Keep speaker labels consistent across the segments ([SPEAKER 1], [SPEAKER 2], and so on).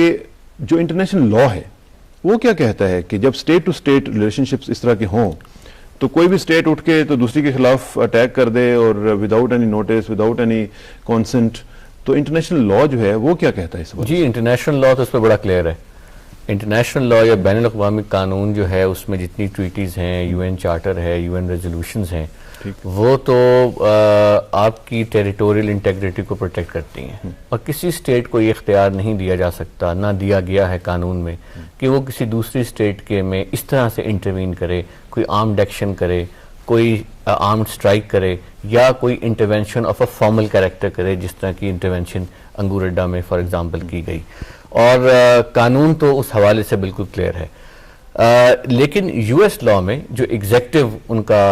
[SPEAKER 1] کہ جو international law ہے وہ کیا کہتا ہے کہ جب state to state relationships اس طرح کے ہوں تو کوئی بھی اسٹیٹ اٹھ کے تو دوسری کے خلاف اٹیک کر دے اور without any notice without any consent, تو انٹرنیشنل لا جو ہے وہ کیا کہتا ہے اس وقت؟
[SPEAKER 2] جی انٹرنیشنل لا تو اس پہ بڑا کلیئر ہے. انٹرنیشنل لا یا بین الاقوامی قانون جو ہے اس میں جتنی ٹویٹیز ہیں، یو این چارٹر ہے، یو این ریزولوشنز ہیں، وہ تو آپ کی ٹیریٹوریل انٹیگریٹی کو پروٹیکٹ کرتی ہیں، اور کسی اسٹیٹ کو یہ اختیار نہیں دیا جا سکتا، نہ دیا گیا ہے قانون میں، کہ وہ کسی دوسری اسٹیٹ کے میں اس طرح سے انٹروین کرے، کوئی آرمڈ ایکشن کرے، کوئی آرمڈ اسٹرائک کرے، یا کوئی intervention of a formal character کرے، جس طرح کی انٹرونشن انگور اڈا میں فار ایگزامپل کی گئی. اور قانون تو اس حوالے سے بالکل کلیئر ہے. لیکن یو ایس لا میں جو ایگزیکٹو ان کا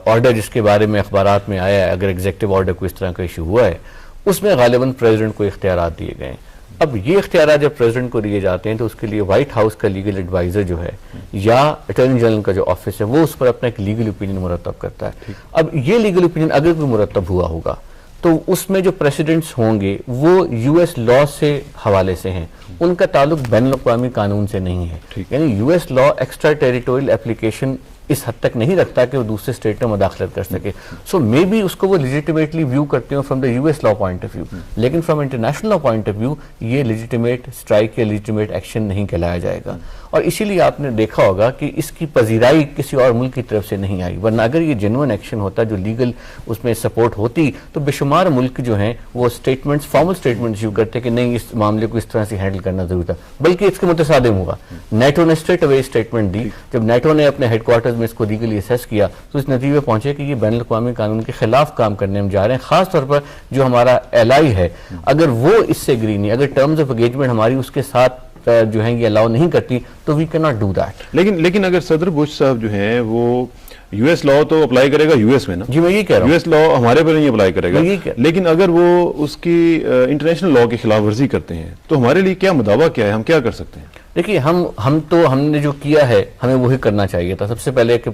[SPEAKER 2] آرڈر جس کے بارے میں اخبارات میں آیا ہے، اگر ایگزیکٹو آرڈر کو اس طرح کا ایشو ہوا ہے، اس میں غالباً پریزیڈنٹ کو اختیارات دیے گئے ہیں. اب یہ اختیارات جب پریزیڈنٹ کو دیے جاتے ہیں تو اس کے لیے وائٹ ہاؤس کا لیگل ایڈوائزر جو ہے یا اٹارنی جنرل کا جو آفس ہے وہ اس پر اپنا ایک لیگل اوپینین مرتب کرتا ہے. اب یہ لیگل اوپینین اگر کوئی مرتب ہوا ہوگا تو اس میں جو پریسیڈنٹس ہوں گے وہ یو ایس لا سے حوالے سے ہیں، ان کا تعلق بین الاقوامی قانون سے نہیں ہے. یعنی you S law extra territorial application اس حد تک نہیں رکھتا کہ وہ دوسرے اسٹیٹ میں مداخلت کر سکے. سو مے بی اس کو وہ لیجیٹیمیٹلی ویو کرتے ہوں from the U S law point of view, لیکن from international law point of view یہ لیجیٹیمیٹ اسٹرائک یا لیجیٹیمیٹ ایکشن نہیں کہلایا جائے گا. اور اسی لیے آپ نے دیکھا ہوگا کہ اس کی پذیرائی کسی اور ملک کی طرف سے نہیں آئی، ورنہ اگر یہ جینوئن ایکشن ہوتا جو لیگل اس میں سپورٹ ہوتی تو بے شمار ملک جو ہیں وہ اسٹیٹمنٹس فارمل اسٹیٹمنٹس ایشو کرتے کہ نہیں اس معاملے کو اس طرح سے ہینڈل کرنا ضروری تھا. بلکہ اس کے متصادم ہوا، نیٹو نے اسٹریٹ اوے اسٹیٹمنٹ دی. جب نیٹو نے اپنے ہیڈ کوارٹرز میں اس کو لیگلی اسیس کیا تو اس نتیجے پہ پہنچے کہ یہ بین الاقوامی قانون کے خلاف کام کرنے ہم جا رہے ہیں. خاص طور پر جو ہمارا ایلائی ہے اگر وہ اس سے اگری نہیں، اگر ٹرمز آف انگیجمنٹ ہماری اس کے ساتھ جو ہیں یہ الاؤ نہیں کرتی تو we can not do that.
[SPEAKER 1] لیکن اگر صدر بش صاحب جو ہیں وہ یو ایس لا تو اپلائی کرے گا یو ایس میں نا،
[SPEAKER 2] جی میں یہ کہہ رہا ہوں
[SPEAKER 1] یو ایس لا ہمارے پر نہیں اپلائی کرے گا، لیکن اگر وہ اس کی انٹرنیشنل لا کی خلاف ورزی کرتے ہیں تو ہمارے لیے کیا مداوع کیا ہے، ہم کیا کر سکتے ہیں؟
[SPEAKER 2] دیکھیے ہم نے جو کیا ہے ہمیں وہی کرنا چاہیے تھا. سب سے پہلے کہ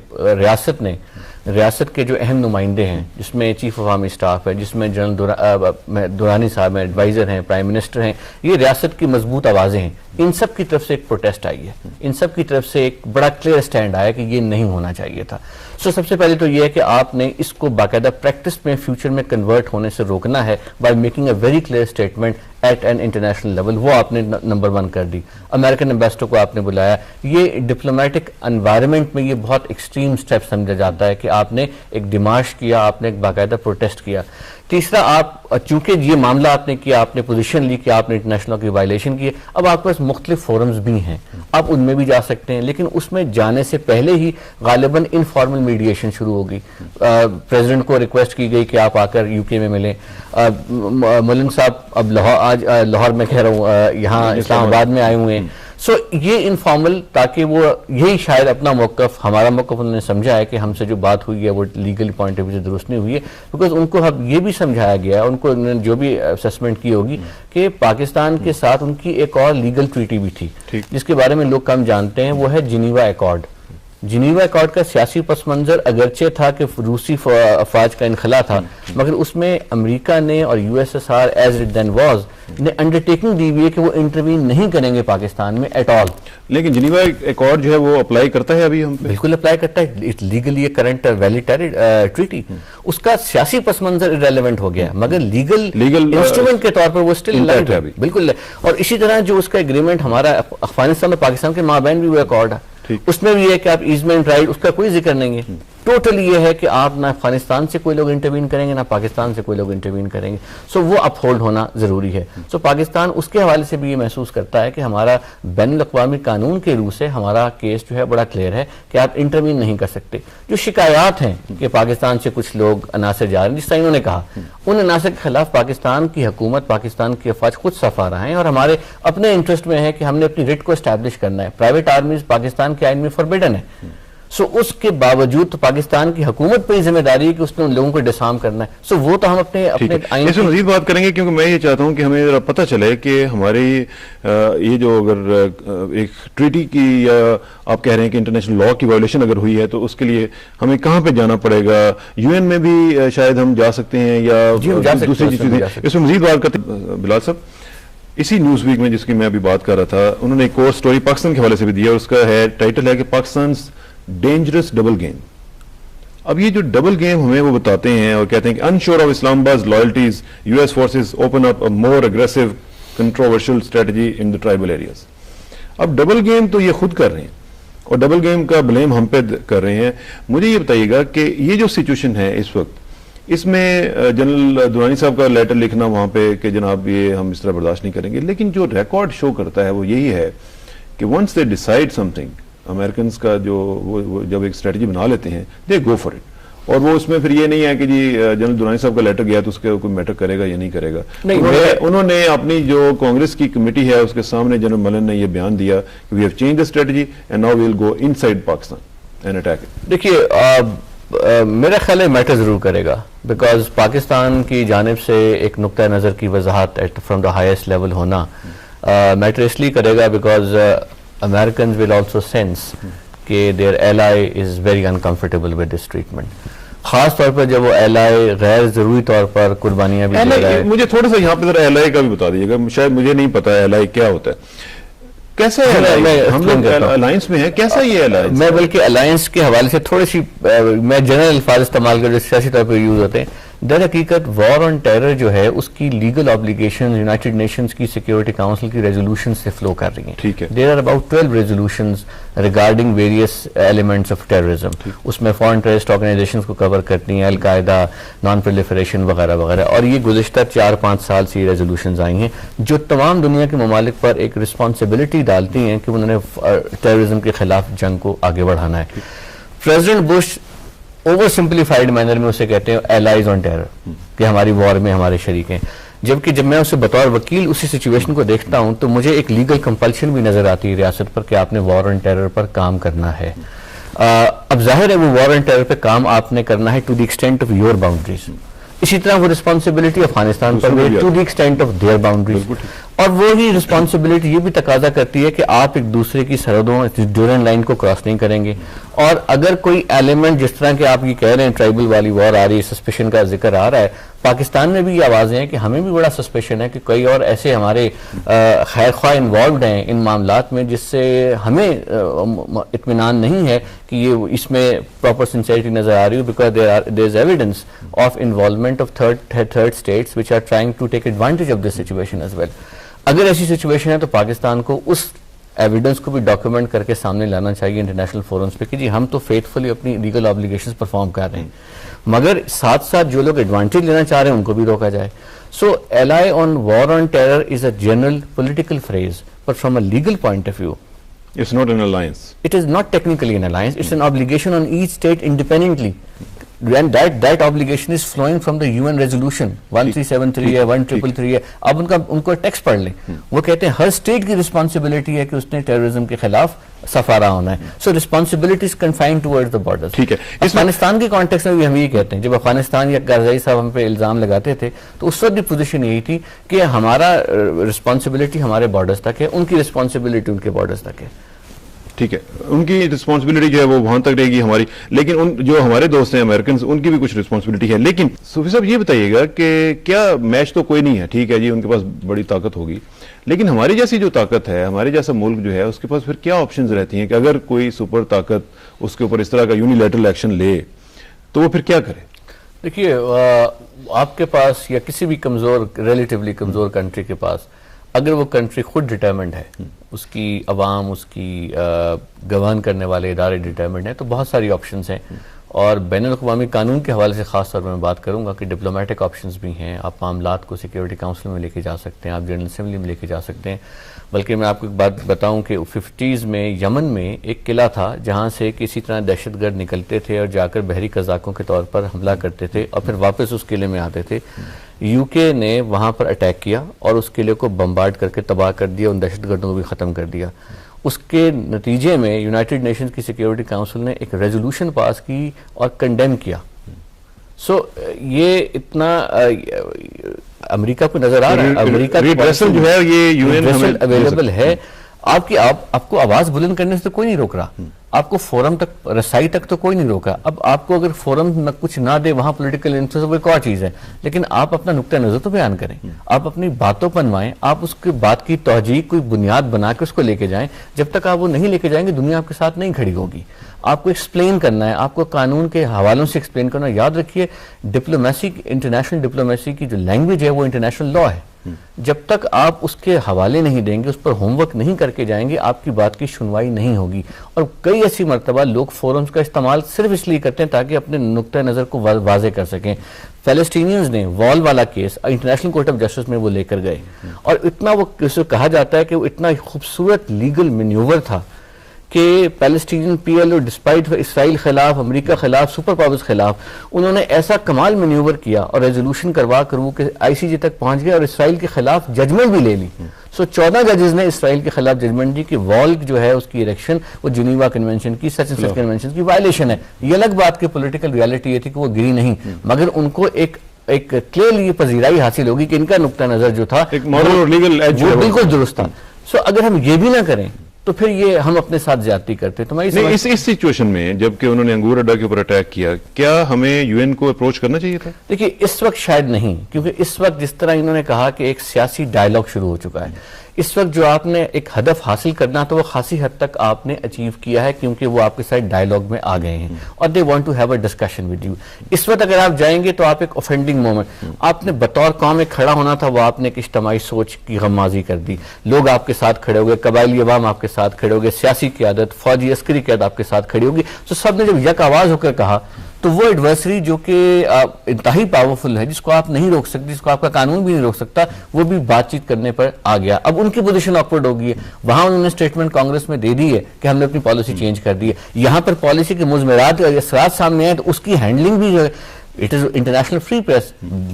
[SPEAKER 2] ریاست کے جو اہم نمائندے ہیں جس میں چیف آف آرمی اسٹاف ہے، جس میں جنرل دورانی صاحب ہیں، ایڈوائزر ہیں، پرائم منسٹر ہیں، یہ ریاست کی مضبوط آوازیں ہیں. ان سب کی طرف سے ایک پروٹیسٹ آئی ہے، ان سب کی طرف سے ایک بڑا کلیئر سٹینڈ آیا کہ یہ نہیں ہونا چاہیے تھا. سب سے پہلے تو یہ ہے کہ آپ نے اس کو باقاعدہ پریکٹس میں فیوچر میں کنورٹ ہونے سے روکنا ہے by making a very clear statement at an international level. وہ آپ نے نمبر 1 کر دی. امریکن ایمبیسڈر کو آپ نے بلایا. یہ ڈپلومیٹک انوائرمنٹ میں یہ بہت ایکسٹریم سٹیپ سمجھا جاتا ہے کہ آپ نے ایک ڈیمارش کیا، آپ نے ایک باقاعدہ پروٹیسٹ کیا. تیسرا، آپ چونکہ یہ معاملہ آپ نے کیا، آپ نے پوزیشن لی کہ آپ نے انٹرنیشنل لا کی وائلیشن کی ہے، اب آپ کے پاس مختلف فورمز بھی ہیں، آپ ان میں بھی جا سکتے ہیں. لیکن اس میں جانے سے پہلے ہی غالباً انفارمل میڈیشن شروع ہوگی. پریزیڈنٹ کو ریکویسٹ کی گئی کہ آپ آ کر یو کے میں ملیں. ملنگ صاحب اب لاہور میں کہہ رہا ہوں یہاں اسلام آباد میں آئے ہوئے ہیں. سو یہ انفارمل، تاکہ وہ یہی شاید اپنا موقف، ہمارا موقف انہوں نے سمجھا ہے کہ ہم سے جو بات ہوئی ہے وہ لیگل پوائنٹ آف ویو سے درست نہیں ہوئی ہے. بیکاز ان کو اب یہ بھی سمجھایا گیا ہے، ان کو جو بھی اسیسمنٹ کی ہوگی کہ پاکستان کے ساتھ ان کی ایک اور لیگل ٹریٹی بھی تھی جس کے بارے میں لوگ کم جانتے ہیں، وہ ہے جنیوا ایکارڈ. جنیوا ایکارڈ کا سیاسی پس منظر اگرچہ تھا کہ روسی افواج کا انخلا تھا، مگر اس میں امریکہ نے اور U S S R as it then was نے انڈرٹیکنگ دی ہوئی ہے کہ وہ انٹروین نہیں کریں گے پاکستان میں ایٹ آل.
[SPEAKER 1] لیکن جنیوا ایکارڈ جو ہے وہ اپلائی کرتا ہے ابھی ہم پہ؟
[SPEAKER 2] بالکل اپلائی کرتا ہے. لیگلی یہ کرنٹ ویلڈ ٹریٹی، اس کا سیاسی پس منظر ارریلیونٹ ہو گیا مگر لیگل انسٹرومنٹ کے طور پر وہ اسٹل لائٹ ہے بالکل. اور اسی طرح جو اس کا ایگریمنٹ ہمارا افغانستان اور پاکستان کے مابین بھی وہ ایکارڈ ہے، اس میں بھی ہے کہ آپ ایزمنٹ رائٹ، اس کا کوئی ذکر نہیں ہے. ٹوٹل یہ ہے کہ آپ نہ افغانستان سے کوئی لوگ انٹروین کریں گے نہ پاکستان سے کوئی لوگ انٹروین کریں گے. سو وہ اپ ہولڈ ہونا ضروری ہے. سو پاکستان اس کے حوالے سے بھی یہ محسوس کرتا ہے کہ ہمارا بین الاقوامی قانون کے روح سے ہمارا کیس جو ہے بڑا کلیئر ہے کہ آپ انٹروین نہیں کر سکتے. جو شکایات ہیں کہ پاکستان سے کچھ لوگ عناصر جا رہے ہیں، جس طرح انہوں نے کہا، ان عناصر کے خلاف پاکستان کی حکومت، پاکستان کی افواج خود صف آ رہا ہیں اور ہمارے اپنے انٹرسٹ میں ہے کہ ہم نے اپنی ریٹ کو اسٹیبلش کرنا ہے. پرائیویٹ آرمیز پاکستان کے آئین میں فوربیڈن ہے. سو اس کے باوجود تو پاکستان کی حکومت پہ ذمہ داری ہے کہ اس نے ان لوگوں کو ڈسارم کرنا ہے. سو وہ تو ہم اپنے
[SPEAKER 1] آئین سے مزید بات کریں گے، کیونکہ میں یہ چاہتا ہوں کہ ہمیں ذرا پتہ چلے کہ ہماری یہ جو اگر ایک ٹریٹی کی یا آپ کہہ رہے ہیں کہ انٹرنیشنل لا کی وائلیشن اگر ہوئی ہے تو اس کے لیے ہمیں کہاں پہ جانا پڑے گا. یو این میں بھی شاید ہم جا سکتے ہیں یا دوسری چیزیں، اس میں مزید بات کرتے ہیں. بلال صاحب، اسی نیوز ویک میں جس کی میں ابھی بات کر رہا تھا, انہوں نے ایک اور سٹوری پاکستان کے حوالے سے بھی دیا, اس کا ہے ٹائٹل ہے کہ پاکستان's ڈینجرس ڈبل گیم. اب یہ جو ڈبل گیم ہمیں وہ بتاتے ہیں اور کہتے ہیں کہ ensure of Islamabad's loyalties, US forces open up a more aggressive controversial strategy in the tribal areas. اب ڈبل گیم تو یہ خود کر رہے ہیں اور ڈبل گیم کا بلیم ہم پہ کر رہے ہیں. مجھے یہ بتائیے گا کہ یہ جو سچویشن ہے اس وقت, اس میں جنرل درانی صاحب کا لیٹر لکھنا وہاں پہ کہ جناب یہ ہم اس طرح برداشت نہیں کریں گے, لیکن جو ریکارڈ شو کرتا ہے وہ یہی ہے کہ once they decide something, Americans کا جو وہ جب ایک اسٹریٹجی بنا لیتے ہیں دے گو فار اٹ. اور وہ اس میں پھر یہ نہیں ہے کہ جی جنرل درانی صاحب کا لیٹر گیا تو اس کے کوئی میٹر کرے گا یا نہیں کرے گا. انہوں نے اپنی جو کانگریس کی کمیٹی ہے اس کے سامنے جنرل ملن نے یہ بیان دیا کہ we have change the strategy and now we will go inside Pakistan and attack it.
[SPEAKER 2] دیکھیے میرا خیال ہے میٹر ضرور کرے گا, بیکاز پاکستان کی جانب سے ایک نقطہ نظر کی وضاحت فرام دا ہائیسٹ لیول ہونا میٹر اس لیے کرے گا because Americans will also sense کہ their ally is very uncomfortable with this treatment. خاص طور پر جب وہ ایلائی غیر ضروری طور پر قربانیاں بھی دے رہا ہے.
[SPEAKER 1] مجھے تھوڑا سا یہاں پہ ذرا ایلائی کا بھی بتا دیجیے گا, شاید مجھے نہیں پتا ایلائی کیا ہوتا ہے, کیسا ہے ہم لوگ الائنس میں ہیں, کیسا یہ الائنس؟
[SPEAKER 2] میں بلکہ الائنس کے حوالے سے تھوڑی سی میں جنرل الفاظ استعمال کر جو سیاسی طور پر یوز ہوتے ہیں. در حقیقت وار آن ٹیرر جو ہے اس کی لیگل آبلیگیشن یونائٹڈ نیشنز کی سیکیورٹی کاؤنسل کی ریزولوشن سے فلو کر رہی ہیں.
[SPEAKER 1] ٹھیک ہے.
[SPEAKER 2] There are about 12 resolutions regarding various elements of terrorism. اس میں فارن ٹیررسٹ آرگنائزیشنز کو کور کرتی ہیں, القاعدہ, نان پرولیفریشن وغیرہ وغیرہ. اور یہ گزشتہ 4-5 سال سے یہ ریزولوشنز آئی ہیں جو تمام دنیا کے ممالک پر ایک رسپانسبلٹی ڈالتی ہیں کہ انہوں نے ٹیررزم کے خلاف جنگ کو آگے بڑھانا ہے. President Bush over simplified manner میں اسے کہتے ہیں ایلائز آن ٹیرر, کہ ہماری وار میں ہمارے شریک ہیں. جبکہ جب میں اسے بطور وکیل اسی سچویشن کو دیکھتا ہوں تو مجھے ایک لیگل کمپلشن بھی نظر آتی ہے ریاست پر کہ آپ نے وار آن ٹیرر پر کام کرنا ہے. اب ظاہر ہے وہ وار آن ٹیرر پہ کام آپ نے کرنا ہے to the extent of your boundaries. اسی طرح وہ رسپانسبلٹی افغانستان پر بھی to the extent of their boundaries. اور وہی رسپانسبلٹی یہ بھی تقاضا کرتی ہے کہ آپ ایک دوسرے کی سرحدوں ڈیورنٹ لائن کو کراس نہیں کریں گے. اور اگر کوئی ایلیمنٹ جس طرح کہ آپ یہ کہہ رہے ہیں ٹرائبل والی وار آ رہی ہے, سسپیشن کا ذکر آ رہا ہے, پاکستان میں بھی یہ آوازیں ہیں کہ ہمیں بھی بڑا سسپیشن ہے کہ کئی اور ایسے ہمارے خیر خواہ انوالوڈ ہیں ان معاملات میں جس سے ہمیں اطمینان نہیں ہے کہ یہ اس میں پراپر سنسیئرٹی نظر آ رہی ہو, because there is evidence of involvement of third states which are trying to take advantage of this situation as well. اگر ایسی سچویشن ہے تو پاکستان کو اس ایویڈنس کو بھی ڈاکیومنٹ کر کے سامنے لانا چاہیے انٹرنیشنل فورمز پہ کہ جی ہم تو فیتھفلی اپنی لیگل آبلیگیشنز پرفارم کر رہے ہیں, مگر ساتھ ساتھ جو لوگ ایڈوانٹیج لینا چاہ رہے ہیں ان کو بھی روکا جائے. So ally on war on terror is a general political phrase, but from a legal point of view
[SPEAKER 1] it's not an alliance.
[SPEAKER 2] It is not technically an alliance, it's an obligation on each state independently. And that obligation is flowing from the UN resolution 1373 ہے, 1333 ہے. اب ان کو text پڑھ لیں, وہ کہتے ہیں ہر state کی رسپانسبلٹی ہے کہ اس نے ٹیررزم کے خلاف صفارہ ہونا ہے. So responsibility is confined toward the borders.
[SPEAKER 1] ٹھیک ہے.
[SPEAKER 2] افغانستان کے کانٹیکس میں بھی ہم یہ کہتے ہیں, جب افغانستان یا کارزائی صاحب ہم پہ الزام لگاتے تھے تو اس وقت بھی پوزیشن یہی تھی کہ ہمارا رسپانسبلٹی ہمارے بارڈرز تک ہے, ان کی رسپانسبلٹی ان کے بارڈرز تک ہے.
[SPEAKER 1] ٹھیک ہے, ان کی رسپانسبلٹی جو ہے وہ وہاں تک رہے گی ہماری, لیکن جو ہمارے دوست ہیں امریکنز ان کی بھی کچھ رسپانسبلٹی ہے. لیکن صوفی صاحب یہ بتائیے گا کہ کیا میچ تو کوئی نہیں ہے, ٹھیک ہے جی ان کے پاس بڑی طاقت ہوگی, لیکن ہماری جیسی جو طاقت ہے, ہمارے جیسا ملک جو ہے اس کے پاس پھر کیا آپشنز رہتی ہیں کہ اگر کوئی سپر طاقت اس کے اوپر اس طرح کا یونیلیٹرل ایکشن لے تو وہ پھر کیا کرے؟
[SPEAKER 2] دیکھیے آپ کے پاس یا کسی بھی کمزور ریلیٹیولی کمزور کنٹری کے پاس اگر وہ کنٹری خود ڈٹرمنڈ ہے, اس کی عوام, اس کی گورن کرنے والے ادارے ڈٹرمنڈ ہیں, تو بہت ساری آپشنز ہیں. اور بین الاقوامی قانون کے حوالے سے خاص طور پر میں بات کروں گا کہ ڈپلومیٹک آپشنز بھی ہیں. آپ معاملات کو سیکیورٹی کاؤنسل میں لے کے جا سکتے ہیں, آپ جنرل اسمبلی میں لے کے جا سکتے ہیں. بلکہ میں آپ کو ایک بات بتاؤں کہ 50s میں یمن میں ایک قلعہ تھا جہاں سے کسی طرح دہشت گرد نکلتے تھے اور جا کر بحری قزاقوں کے طور پر حملہ کرتے تھے اور پھر واپس اس قلعے میں آتے تھے. یو کے نے وہاں پر اٹیک کیا اور اس قلعے کو بمبارڈ کر کے تباہ کر دیا, ان دہشت گردوں کو بھی ختم کر دیا. اس کے نتیجے میں یونائٹڈ نیشنز کی سیکیورٹی کاؤنسل نے ایک ریزولوشن پاس کی اور کنڈیم کیا. سو یہ اتنا امریکہ کو نظر آ رہا ہے, امریکہ جو ہے یہ یو این اویلیبل ہے. آپ کو آواز بلند کرنے سے تو کوئی نہیں روک رہا, آپ کو فورم تک رسائی تک تو کوئی نہیں روکا. اب آپ کو اگر فورم کچھ نہ دے وہاں پولیٹیکل انٹرسٹ وہ ایک اور چیز ہے, لیکن آپ اپنا نقطہ نظر تو بیان کریں, آپ اپنی باتوں پر منوائیں, آپ اس کی بات کی توجیہ کوئی بنیاد بنا کے اس کو لے کے جائیں. جب تک آپ وہ نہیں لے کے جائیں گے دنیا آپ کے ساتھ نہیں کھڑی ہوگی. آپ کو ایکسپلین کرنا ہے, آپ کو قانون کے حوالوں سے ایکسپلین کرنا. یاد رکھیے ڈپلومیسی, انٹرنیشنل ڈپلومیسی کی جو لینگویج ہے وہ انٹرنیشنل لا ہے. جب تک آپ اس کے حوالے نہیں دیں گے, اس پر ہوم ورک نہیں کر کے جائیں گے, آپ کی بات کی سنوائی نہیں ہوگی. اور کئی ایسی مرتبہ لوگ فورمز کا استعمال صرف اس لیے کرتے ہیں تاکہ اپنے نقطہ نظر کو واضح کر سکیں. فلسطینیز نے وال والا case international court of justice میں وہ لے کر گئے, اور اتنا وہ کہا جاتا ہے کہ وہ اتنا خوبصورت لیگل مینیور تھا کہ Palestinian P L O despite Israel خلاف, امریکہ خلاف, سپر پاورز خلاف, انہوں نے ایسا کمال مینیور کیا اور ریزولوشن کروا کر وہ کہ آئی سی جے تک پہنچ گئے اور اسرائیل کے خلاف ججمنٹ بھی لے لی. 14 ججز نے اسرائیل کے خلاف ججمنٹ دی کہ وال جو ہے اس کی ایریکشن وہ جنیوا کنونشن کی, سچ اینڈ سچ کنونشن کی وائلیشن ہے. یہ الگ بات کہ پولیٹیکل ریالٹی یہ تھی کہ وہ گری نہیں, مگر ان کو ایک کلیئرلی یہ پذیرائی حاصل ہوگی کہ ان کا نقطہ نظر جو تھا وہ بالکل درست تھا. سو اگر ہم یہ بھی نہ کریں تو پھر یہ ہم اپنے ساتھ زیادتی کرتے ہیں.
[SPEAKER 1] اس سچویشن میں جب کہ انہوں نے انگور اڈا کے اوپر اٹیک کیا, کیا ہمیں یو این کو اپروچ کرنا چاہیے تھا؟
[SPEAKER 2] دیکھیے اس وقت شاید نہیں, کیونکہ اس وقت جس طرح انہوں نے کہا کہ ایک سیاسی ڈائیلاگ شروع ہو چکا ہے. اس وقت جو آپ نے ایک ہدف حاصل کرنا تو وہ خاصی حد تک آپ نے اچیو کیا ہے, کیونکہ وہ آپ کے ساتھ ڈائیلاگ میں آ گئے ہیں اور they want to have a discussion with you. اس وقت اگر آپ جائیں گے تو آپ ایک اوفینڈنگ مومنٹ, آپ نے بطور قوم ایک کھڑا ہونا تھا, وہ آپ نے ایک اجتماعی سوچ کی غمازی کر دی. لوگ آپ کے ساتھ کھڑے ہو گئے, قبائلی عوام آپ کے ساتھ کھڑے ہو گئے, سیاسی قیادت, فوجی عسکری قیادت آپ کے ساتھ کھڑی ہوگی. تو سب نے جب یک آواز ہو کر کہا تو وہ ایڈورسری جو کہ انتہائی پاورفل ہے, جس کو آپ نہیں روک سکتے, جس کو آپ کا قانون بھی نہیں روک سکتا, وہ بھی بات چیت کرنے پر آ گیا. اب ان کی پوزیشن آکورڈ ہو گئی ہے. وہاں انہوں نے سٹیٹمنٹ کانگریس میں دے دی ہے کہ ہم نے اپنی پالیسی چینج کر دی ہے. یہاں پر پالیسی کے مضمرات اور اثرات سامنے آئے تو اس کی ہینڈلنگ بھی جو ہے it is international free press.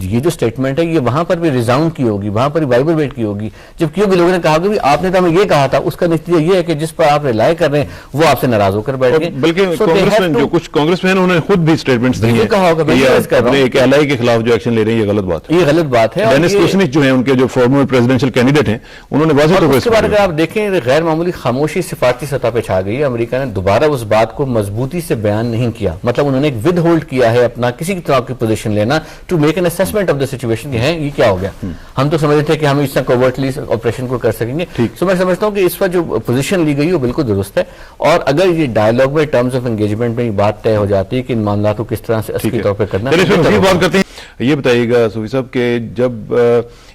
[SPEAKER 2] یہ جو سٹیٹمنٹ ہے یہ وہاں پر بھی ریزاؤنڈ کی ہوگی, وہاں پر بھی بائبل بیٹ کی ہوگی, جب کیونکہ لوگوں نے کہا کہ آپ نے تو ہمیں یہ کہا تھا, اس کا نتیجہ یہ ہے کہ جس پر آپ ریلائی کر رہے ہیں وہ آپ سے ناراض ہو کر بیٹھ گئے.
[SPEAKER 1] بلکہ کچھ کانگریس مین انہوں نے خود بھی سٹیٹمنٹس دی ہیں
[SPEAKER 2] کہا ہوگا
[SPEAKER 1] ایک ایل آئی کے خلاف جو ایکشن لے رہے ہیں یہ غلط بات ہے.
[SPEAKER 2] یہ غلط بات ہے.
[SPEAKER 1] ڈینس کوسنک جو ہیں ان کے جو فارمر پریزیڈنشیل کینڈیڈیٹ ہیں انہوں نے واضح طور پر اس کے
[SPEAKER 2] بعد اگر آپ دیکھیں غیر معمولی خاموشی سفارتی سطح پہ چھا گئی ہے. امریکہ نے دوبارہ اس بات کو مضبوطی سے بیان نہیں کیا, مطلب انہوں نے ایک ود ہولڈ کیا ہے اپنا کسی طرح کی پوزیشن لینا to make an assessment of the situation کہ یہ کیا ہو گیا. ہم تو سمجھتے تھے کہ ہم اس طرح کوورٹلی آپریشن کو کر سکیں گے. سو میں سمجھتا ہوں کہ اس وقت جو پوزیشن لی گئی وہ بالکل درست ہے, اور اگر یہ ڈائیلاگ میں ٹرمز آف انگیجمنٹ میں یہ بات طے ہو جاتی ہے کہ ان معاملات کو کس طرح سے اصلی طور پہ کرنا ہے.
[SPEAKER 1] بات کرتے ہیں, یہ بتائیے گا صوفی صاحب کہ جب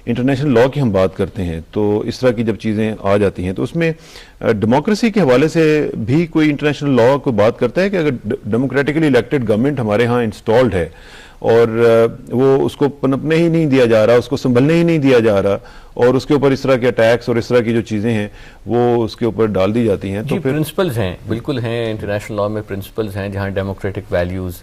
[SPEAKER 1] انٹرنیشنل لا کی ہم بات کرتے ہیں تو اس طرح کی جب چیزیں آ جاتی ہیں تو اس میں ڈیموکریسی کے حوالے سے بھی کوئی انٹرنیشنل لا کو بات کرتا ہے کہ اگر ڈیموکریٹکلی الیکٹڈ گورنمنٹ ہمارے ہاں انسٹالڈ ہے اور وہ اس کو پنپنے ہی نہیں دیا جا رہا, اس کو سنبھلنے ہی نہیں دیا جا رہا, اور اس کے اوپر اس طرح کے اٹیکس اور اس طرح کی جو چیزیں ہیں وہ اس کے اوپر ڈال دی جاتی ہیں, تو پھر
[SPEAKER 2] پرنسپلز ہیں, بالکل ہیں انٹرنیشنل لا میں پرنسپلز ہیں جہاں democratic values,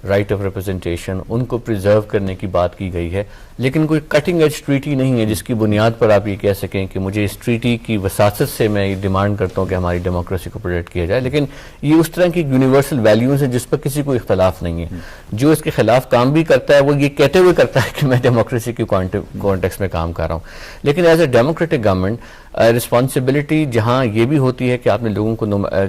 [SPEAKER 2] right of representation, ان کو پریزرو کرنے کی بات کی گئی ہے. لیکن کوئی کٹنگ ایج ٹریٹی نہیں ہے جس کی بنیاد پر آپ یہ کہہ سکیں کہ مجھے اس ٹریٹی کی وساست سے میں یہ ڈیمانڈ کرتا ہوں کہ ہماری ڈیموکریسی کو پروٹیکٹ کیا جائے. لیکن یہ اس طرح کی یونیورسل ویلیوز ہیں جس پر کسی کو اختلاف نہیں ہے. جو اس کے خلاف کام بھی کرتا ہے وہ یہ کہتے ہوئے کرتا ہے کہ میں ڈیموکریسی کی کانٹیکس میں کام کر رہا ہوں. لیکن as a democratic government responsibility جہاں یہ بھی ہوتی ہے کہ آپ نے لوگوں کو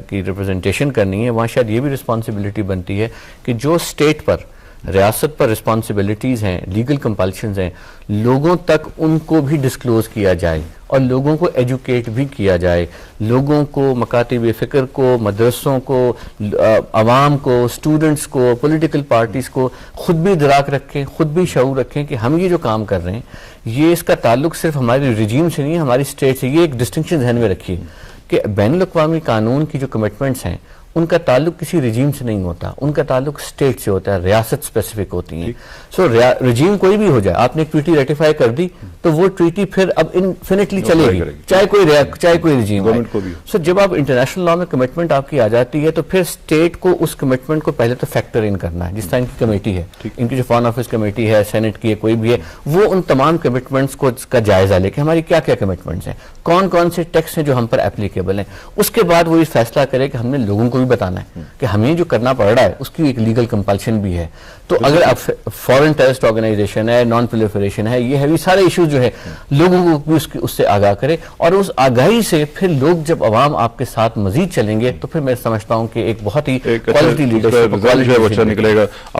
[SPEAKER 2] کی ریپرزنٹیشن کرنی ہے, وہاں شاید یہ بھی رسپانسبلٹی بنتی ہے کہ جو اسٹیٹ پر, ریاست پر رسپانسبلٹیز ہیں, لیگل کمپلشنز ہیں, لوگوں تک ان کو بھی ڈسکلوز کیا جائے اور لوگوں کو ایجوکیٹ بھی کیا جائے. لوگوں کو, مکاتب فکر کو, مدرسوں کو, عوام کو, اسٹوڈنٹس کو, پولیٹیکل پارٹیز کو خود بھی ادراک رکھیں, خود بھی شعور رکھیں کہ ہم یہ جو کام کر رہے ہیں یہ اس کا تعلق صرف ہمارے رجیم سے نہیں ہے, ہماری اسٹیٹ سے. یہ ایک ڈسٹنکشن ذہن میں رکھیے کہ بین الاقوامی قانون کی جو کمٹمنٹس ہیں ان کا تعلق کسی رجیم سے نہیں ہوتا, ان کا تعلق اسٹیٹ سے ہوتا ہے, ریاست اسپیسیفک ہوتی ہیں. سو رجیم کوئی بھی ہو جائے, آپ نے ایک ٹریٹی ریٹیفائی کر دی تو وہ ٹریٹی پھر اب انفینٹلی چلے گی, چاہے کوئی رجیم ہو. سو جب آپ انٹرنیشنل لا میں کمٹمنٹ آپ کی آ جاتی ہے تو پھر اسٹیٹ کو اس کمٹمنٹ کو پہلے تو فیکٹر ان کرنا ہے. جس طرح ان کی کمیٹی ہے, ان کی جو فارن آفس کمیٹی ہے, سینٹ کی ہے, کوئی بھی ہے, وہ ان تمام کمٹمنٹس کو کا جائزہ لے کہ ہماری کیا کیا کمٹمنٹس ہیں, کون کون سے ٹیکس ہیں جو ہم پر اپلیکیبل ہیں. اس کے بعد وہ یہ فیصلہ کرے کہ ہم نے لوگوں کو بھی بتانا ہے کہ ہمیں جو کرنا پڑ رہا ہے اس کی ایک لیگل کمپلشن بھی ہے. تو اگر اب فورن ٹیررسٹ آرگنائزیشن ہے, نان پرولیفریشن ہے, یہ ہے, یہ سارے ایشوز جو ہے لوگوں کو بھی اس سے آگاہ کرے, اور اس آگاہی سے پھر لوگ جب عوام آپ کے ساتھ مزید چلیں گے تو پھر میں سمجھتا ہوں کہ ایک بہت ہی کوالٹی لیڈرشپ
[SPEAKER 1] اچھا نکلے گا.